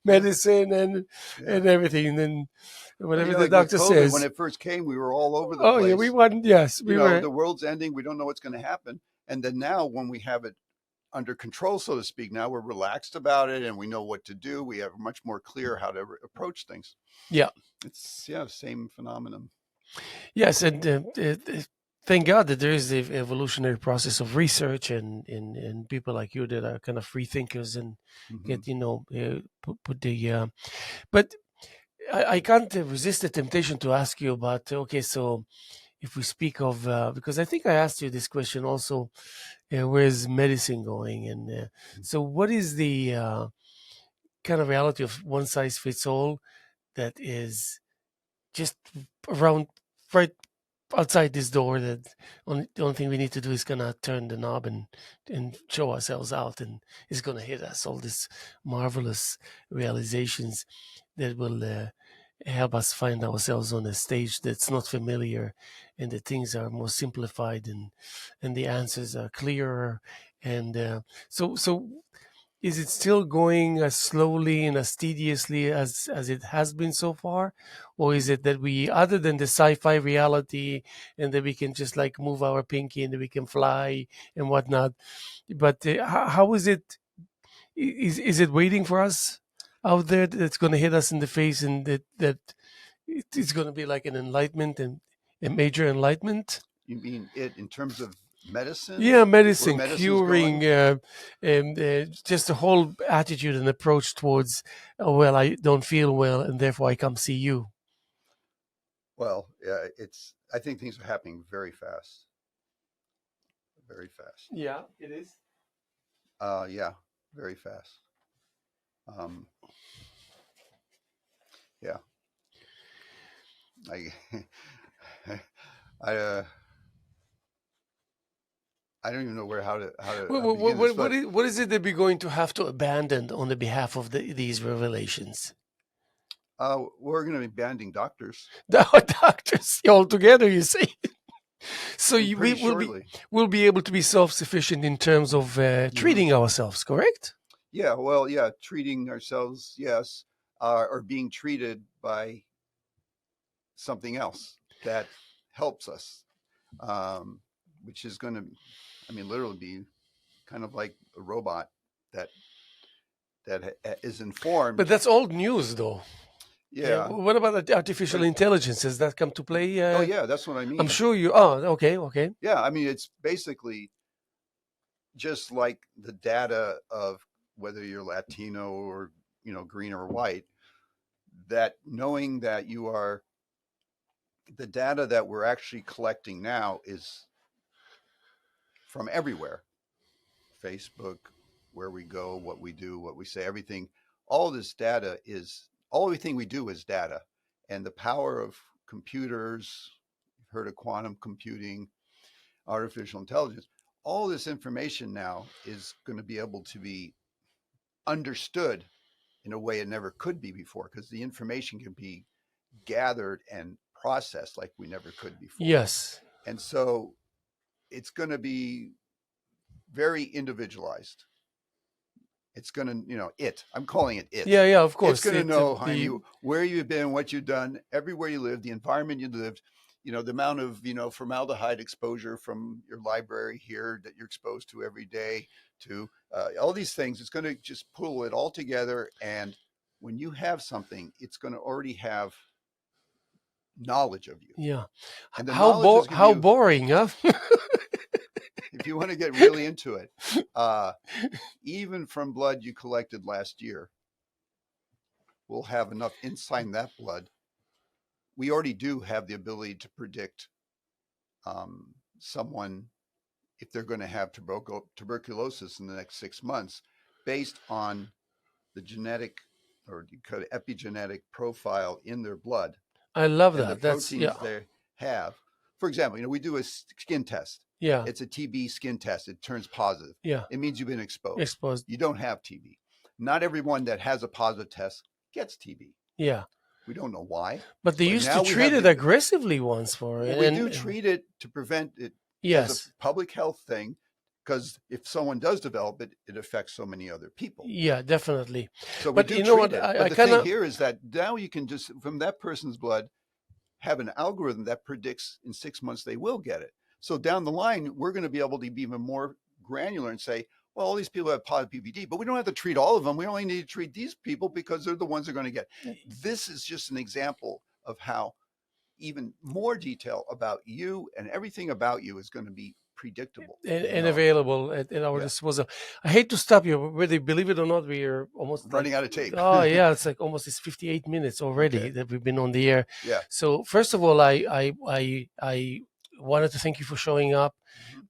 medicine and everything. And then whatever the doctor COVID, says. When it first came, we were all over the place. Oh yeah, we were. Yes, we were. The world's ending. We don't know what's going to happen. And then now, when we have it under control, so to speak, now we're relaxed about it and we know what to do. We have much more clear how to approach things. Yeah. It's same phenomenon. Yes, and thank God that there is the evolutionary process of research and people like you that are kind of free thinkers and get put the. But I can't resist the temptation to ask you about. Okay, so if we speak of, because I think I asked you this question also, where's medicine going, and so what is the kind of reality of one size fits all that is just around right outside this door, that the only thing we need to do is gonna turn the knob and show ourselves out, and it's gonna hit us all these marvelous realizations that will help us find ourselves on a stage that's not familiar, and the things are more simplified, and the answers are clearer, and so is it still going as slowly and as tediously as it has been so far? Or is it that we, other than the sci-fi reality, and that we can just like move our pinky and that we can fly and whatnot, but how is it? Is it waiting for us out there that's going to hit us in the face, and that it's going to be like an enlightenment and a major enlightenment? You mean it in terms of medicines, Yeah, where medicine, medicine's curing, going. and just the whole attitude and approach towards, oh, well, I don't feel well, and therefore I come see you. Well, yeah, I think things are happening very fast, very fast. Yeah, it is. Yeah, very fast. Um, yeah, I, I, I don't even know how to begin this, but What is it that we're going to have to abandon on the behalf of these revelations? we're going to be banning doctors The doctors altogether, you see. So we pretty shortly. will be able to be self-sufficient in terms of Hmm. treating ourselves, correct? Yeah, well, yeah, treating ourselves, yes, or being treated by something else that helps us, um, which is going to, I mean, literally be kind of like a robot that is But informed. that's old news, though. Yeah, What about the artificial but intelligence? Has that come to play? oh yeah, that's what I I'm mean. sure you. Oh, okay, okay. Yeah, I mean, it's basically just like the data of whether you're Latino or green or white. That knowing that you are the data that we're actually collecting now is from everywhere. Facebook, where we go, what we do, what we say, everything. All this data is everything we do is data, and the power of computers. You've heard of quantum computing, artificial intelligence. All this information now is going to be able to be understood in a way it never could be before because the information can be gathered and processed like we never could before. Yes. And so it's going to be very individualized. It's going to, I'm calling it it. Yeah, yeah. Of It's course. going to It know, Haim, the you, where you've been, what you've done, everywhere you live, the environment you lived, the amount of, formaldehyde exposure from your library here that you're exposed to every day to all these things. It's going to just pull it all together. And when you have something, it's going to already have knowledge of you. yeah. And the knowledge is going to How be, boring, huh? if you want to get really into it, even from blood you collected last year, we'll have enough inside that blood. We already do have the ability to predict someone if they're going to have tuberculosis in the next 6 months based on the genetic or epigenetic profile in their blood I love and the that. That's yeah, proteins they have. For example, we do a skin test. yeah, It's a TB skin test. It turns positive. yeah. It means you've been exposed. Exposed. You don't have TB. Not everyone that has a positive test gets TB. Yeah. We don't know why. But they But used now to we treat have it aggressively once for it. well, we do treat it to prevent it as a Yes. public health thing, because if someone does develop it, it affects so many other people. Yeah, definitely. So we But do you know treat what? it. I But the kind thing of here is that now you can just, from that person's blood, have an algorithm that predicts in 6 months they will get it. So down the line, we're going to be able to be even more granular and say, well, all these people have positive PPD, but we don't have to treat all of them. We only need to treat these people because they're the ones that are going to get. This is just an example of how even more detail about you and everything about you is going to be predictable and available at our disposal. I hate to stop you, whether believe it or not, we are almost running out of tape. Oh yeah, it's like almost 58 minutes already Okay. that we've been on the air. Yeah. So first of all, I wanted to thank you for showing up.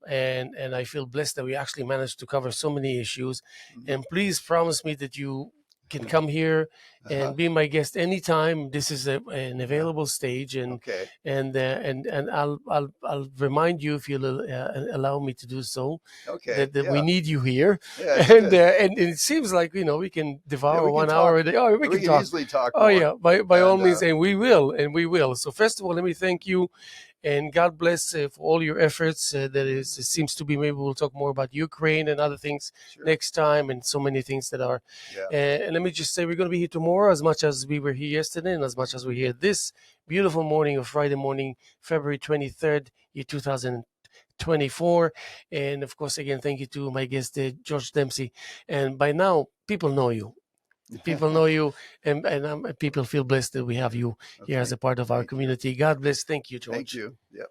And I feel blessed that we actually managed to cover so many issues. And please promise me that you can come here and be my guest anytime. This is an available stage, and Okay. and I'll remind you if you'll allow me to do so. Okay. That we need you here. Yeah, and it seems like we can devour we can 1 hour a day. Oh, we can talk. easily talk. Oh more. yeah, by all means, and we will. So first of all, let me thank you. And God bless for all your efforts. It seems to be, maybe we'll talk more about Ukraine and other things next time, and so many things that are. And let me just say, we're going to be here tomorrow as much as we were here yesterday, and as much as we're here this beautiful morning of Friday morning, February 23rd, year 2024. And of course, again, thank you to my guest, George Dempsey. And by now, people know you. People know you, and people feel blessed that we have you here as a part of our community. God bless. Thank you, George. Thank you. Yep.